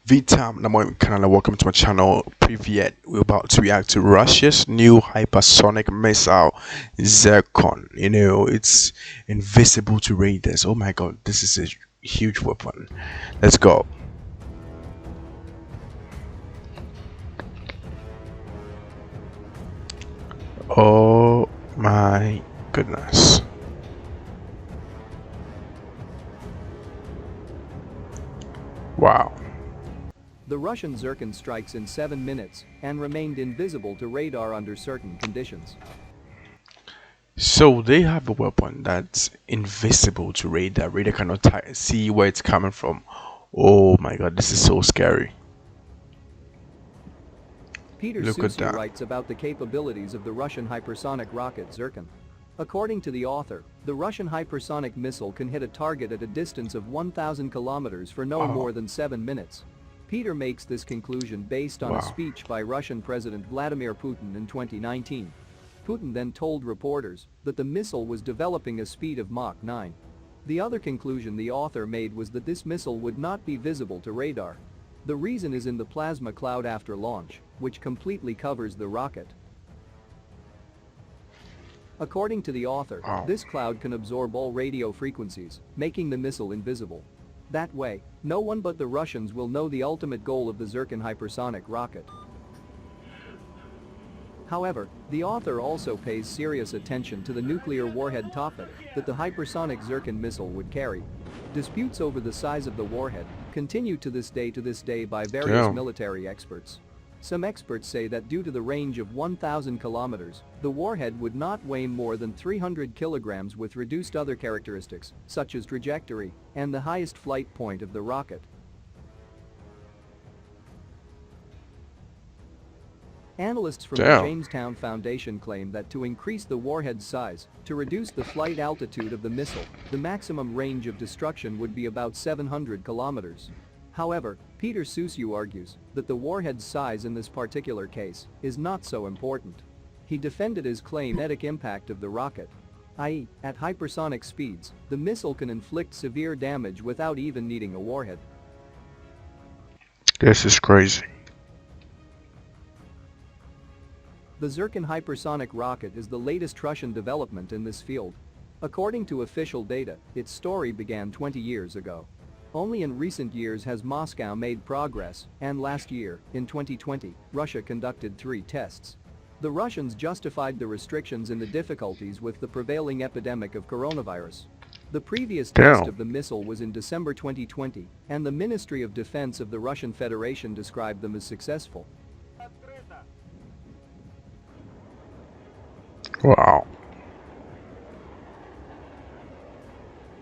Vitam, Namoy Canada, welcome to my channel. Privyet, we're about to react to Russia's new hypersonic missile, Zircon. You know, it's invisible to radars. Oh my god, this is a huge weapon. Let's go. Oh my goodness. Wow. The Russian Zircon strikes in 7 minutes and remained invisible to radar under certain conditions. So they have a weapon that's invisible to radar. Radar cannot see where it's coming from. Oh my god, this is so scary. Peter Look at Susia that. writes about the capabilities of the Russian hypersonic rocket Zircon. According to the author, the Russian hypersonic missile can hit a target at a distance of 1,000 kilometers for no more than 7 minutes. Peter makes this conclusion based on a speech by Russian President Vladimir Putin in 2019. Putin then told reporters that the missile was developing a speed of Mach 9. The other conclusion the author made was that this missile would not be visible to radar. The reason is in the plasma cloud after launch, which completely covers the rocket. According to the author, this cloud can absorb all radio frequencies, making the missile invisible. That way, no one but the Russians will know the ultimate goal of the Zircon hypersonic rocket. However, the author also pays serious attention to the nuclear warhead topic that the hypersonic Zircon missile would carry. Disputes over the size of the warhead continue to this day by various military experts. Some experts say that due to the range of 1,000 kilometers, the warhead would not weigh more than 300 kilograms with reduced other characteristics, such as trajectory and the highest flight point of the rocket. Analysts from the Jamestown Foundation claim that to increase the warhead's size, to reduce the flight altitude of the missile, the maximum range of destruction would be about 700 kilometers. However, Peter Susia argues that the warhead's size in this particular case is not so important. He defended his claim kinetic impact of the rocket, i.e., at hypersonic speeds, the missile can inflict severe damage without even needing a warhead. This is crazy. The Zircon hypersonic rocket is the latest Russian development in this field. According to official data, its story began 20 years ago. Only in recent years has Moscow made progress, and last year, in 2020, Russia conducted 3 tests. The Russians justified the restrictions in the difficulties with the prevailing epidemic of coronavirus. The previous test of the missile was in December 2020, and the Ministry of Defense of the Russian Federation described them as successful. Wow.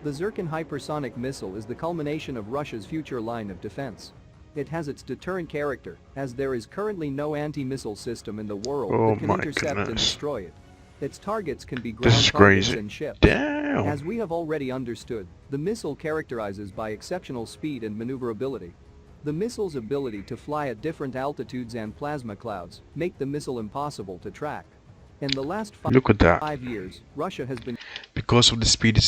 The Zircon hypersonic missile is the culmination of Russia's future line of defense. It has its deterrent character, as there is currently no anti-missile system in the world that can intercept and destroy it. Its targets can be ground targets and ships. As we have already understood, the missile characterizes by exceptional speed and maneuverability. The missile's ability to fly at different altitudes and plasma clouds make the missile impossible to track. In the last 5 years, Russia has been because of the speed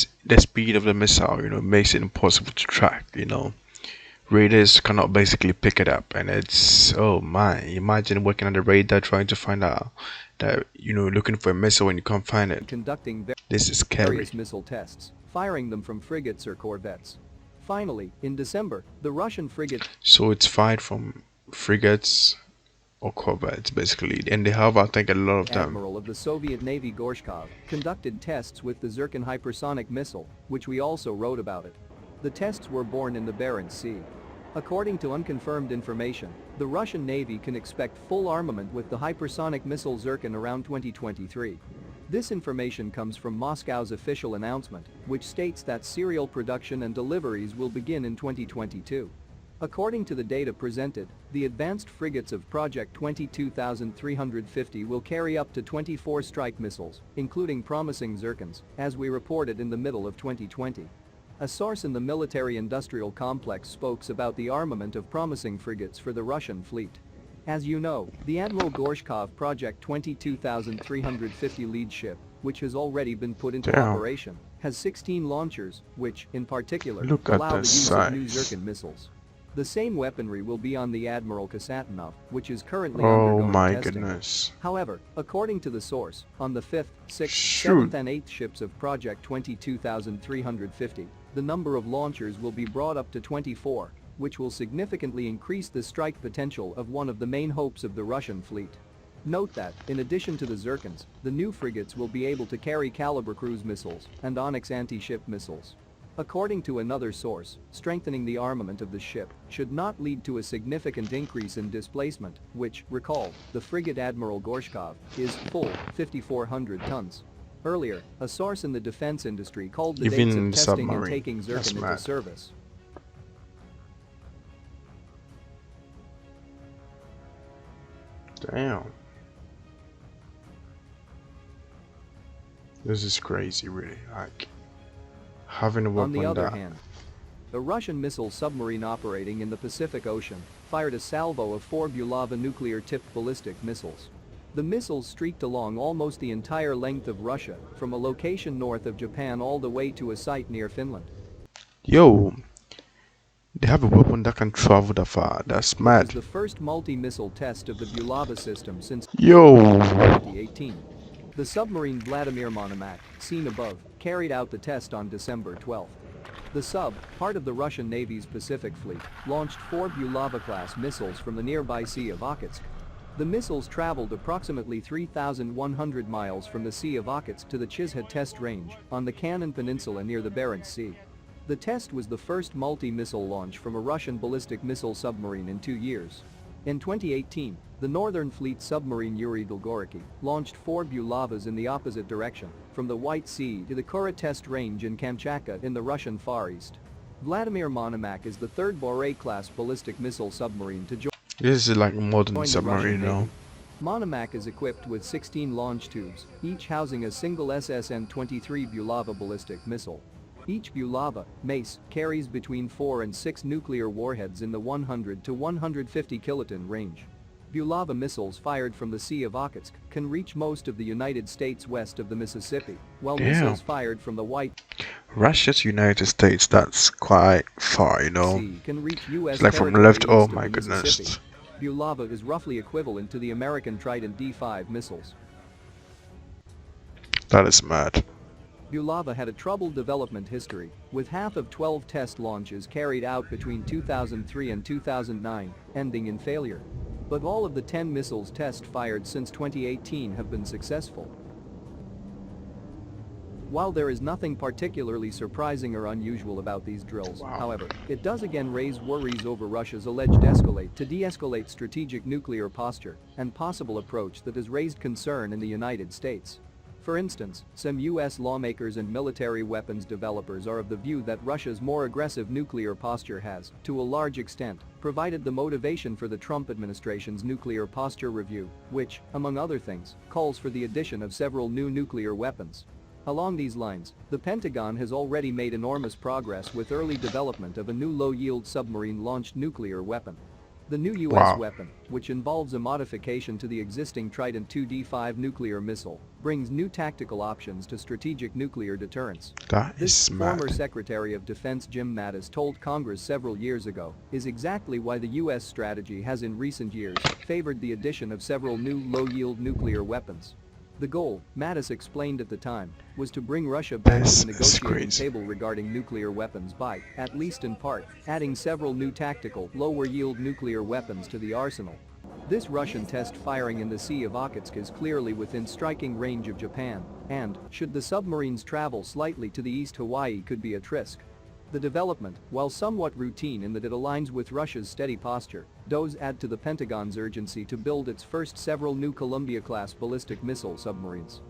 of the missile, makes it impossible to track, radars cannot basically pick it up, and it's, oh my, imagine working on the radar trying to find out that, looking for a missile and you can't find it. Conducting this is scary. Various missile tests, firing them from frigates or corvettes. Finally, in December, the Russian frigate, so it's fired from frigates or corvettes basically, and they have, I think, a lot of them. Admiral of the Soviet Navy Gorshkov conducted tests with the Zircon hypersonic missile, which we also wrote about it. The tests were born in the Barents Sea. According to unconfirmed information, the Russian Navy can expect full armament with the hypersonic missile Zircon around 2023. This information comes from Moscow's official announcement, which states that serial production and deliveries will begin in 2022. According to the data presented, the advanced frigates of Project 22350 will carry up to 24 strike missiles, including promising Zircons, as we reported in the middle of 2020. A source in the military-industrial complex spoke about the armament of promising frigates for the Russian fleet. As you know, the Admiral Gorshkov Project 22350 lead ship, which has already been put into operation, has 16 launchers, which, in particular, allow the use of new Zircon missiles. The same weaponry will be on the Admiral Kasatonov, which is currently Oh undergoing my testing. goodness. However, according to the source, on the 5th, 6th, Shoot. 7th and 8th ships of Project 22350, the number of launchers will be brought up to 24, which will significantly increase the strike potential of one of the main hopes of the Russian fleet. Note that, in addition to the Zircons, the new frigates will be able to carry Caliber cruise missiles and Onyx anti-ship missiles. According to another source, strengthening the armament of the ship should not lead to a significant increase in displacement, which, recall, the frigate Admiral Gorshkov is full 5,400 tons. Earlier, a source in the defense industry called the dates Even of the testing and submarine. taking That's Zircon into mad. service. Damn. This is crazy, really. Like, having a On the weapon other that. hand, a Russian missile submarine operating in the Pacific Ocean fired a salvo of 4 Bulava nuclear-tipped ballistic missiles. The missiles streaked along almost the entire length of Russia, from a location north of Japan all the way to a site near Finland. Yo, they have a weapon that can travel that far. That's It was mad. the first multi-missile test of the Bulava system since Yo. 2018. The submarine Vladimir Monomakh, seen above, carried out the test on December 12. The sub, part of the Russian Navy's Pacific Fleet, launched 4 Bulava-class missiles from the nearby Sea of Okhotsk. The missiles traveled approximately 3,100 miles from the Sea of Okhotsk to the Chizhad test range on the GHANAIAN Peninsula near the Barents Sea. The test was the first multi-missile launch from a Russian ballistic missile submarine in 2 years. In 2018, the Northern Fleet submarine Yuri Dolgoruki launched 4 Bulavas in the opposite direction, from the White Sea to the Kura test range in Kamchatka in the Russian Far East. Vladimir Monomakh is the third Borei-class ballistic missile submarine to join This is like a modern the submarine, Russian you know. Navy. Monomakh is equipped with 16 launch tubes, each housing a single SSN-23 Bulava ballistic missile. Each Bulava, mace, carries between 4 and 6 nuclear warheads in the 100 to 150 kiloton range. Bulava missiles fired from the Sea of Okhotsk can reach most of the United States west of the Mississippi, while Damn. missiles fired from the White Russia to United States, that's quite far, you know. Sea can reach U.S. It's like from territory left, oh east of my the goodness. Mississippi. Bulava is roughly equivalent to the American Trident D5 missiles. That is mad. Bulava had a troubled development history, with half of 12 test launches carried out between 2003 and 2009, ending in failure. But all of the 10 missiles test fired since 2018 have been successful. While there is nothing particularly surprising or unusual about these drills, however, it does again raise worries over Russia's alleged escalate to de-escalate strategic nuclear posture and possible approach that has raised concern in the United States. For instance, some US lawmakers and military weapons developers are of the view that Russia's more aggressive nuclear posture has, to a large extent, provided the motivation for the Trump administration's nuclear posture review, which, among other things, calls for the addition of several new nuclear weapons. Along these lines, the Pentagon has already made enormous progress with early development of a new low-yield submarine-launched nuclear weapon. The new US weapon, which involves a modification to the existing Trident II D5 nuclear missile, brings new tactical options to strategic nuclear deterrence. That This, is mad. former Secretary of Defense Jim Mattis told Congress several years ago, is exactly why the US strategy has in recent years favored the addition of several new low-yield nuclear weapons. The goal, Mattis explained at the time, was to bring Russia back This to the is negotiating crazy. table regarding nuclear weapons by, at least in part, adding several new tactical, lower-yield nuclear weapons to the arsenal. This Russian test firing in the Sea of Okhotsk is clearly within striking range of Japan, and, should the submarines travel slightly to the east, Hawaii could be at risk. The development, while somewhat routine in that it aligns with Russia's steady posture, does add to the Pentagon's urgency to build its first several new Columbia-class ballistic missile submarines.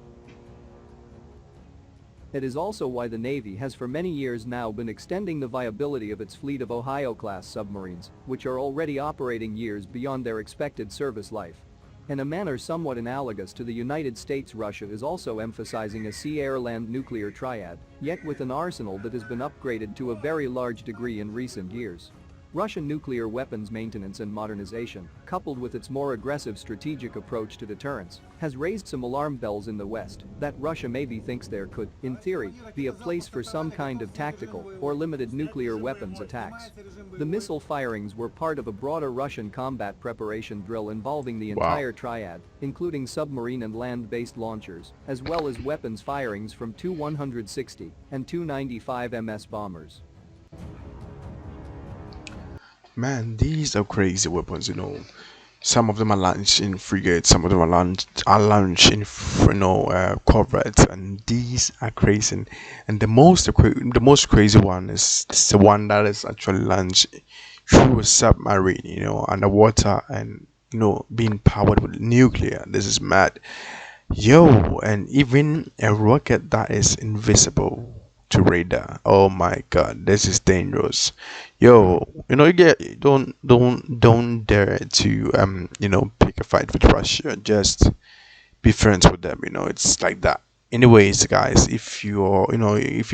It is also why the Navy has for many years now been extending the viability of its fleet of Ohio-class submarines, which are already operating years beyond their expected service life. In a manner somewhat analogous to the United States, Russia is also emphasizing a sea-air-land nuclear triad, yet with an arsenal that has been upgraded to a very large degree in recent years. Russian nuclear weapons maintenance and modernization, coupled with its more aggressive strategic approach to deterrence, has raised some alarm bells in the West that Russia maybe thinks there could, in theory, be a place for some kind of tactical or limited nuclear weapons attacks. The missile firings were part of a broader Russian combat preparation drill involving the Wow. entire triad, including submarine and land-based launchers, as well as weapons firings from two 160 and two 95 MS bombers. Man, these are crazy weapons, you know. Some of them are launched in frigates, some of them are launched in corvettes, and these are crazy. And the most crazy one is the one that is actually launched through a submarine, underwater, and being powered with nuclear. This is mad. Yo, and even a rocket that is invisible to radar. Oh my god, this is dangerous. Yo, you get don't dare to pick a fight with Russia. Just be friends with them, it's like that. Anyways, guys, if you enjoyed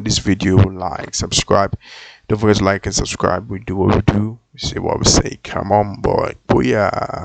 this video, like, subscribe. Don't forget to like and subscribe. We do what we do. We say what we say. Come on, boy. Booyah.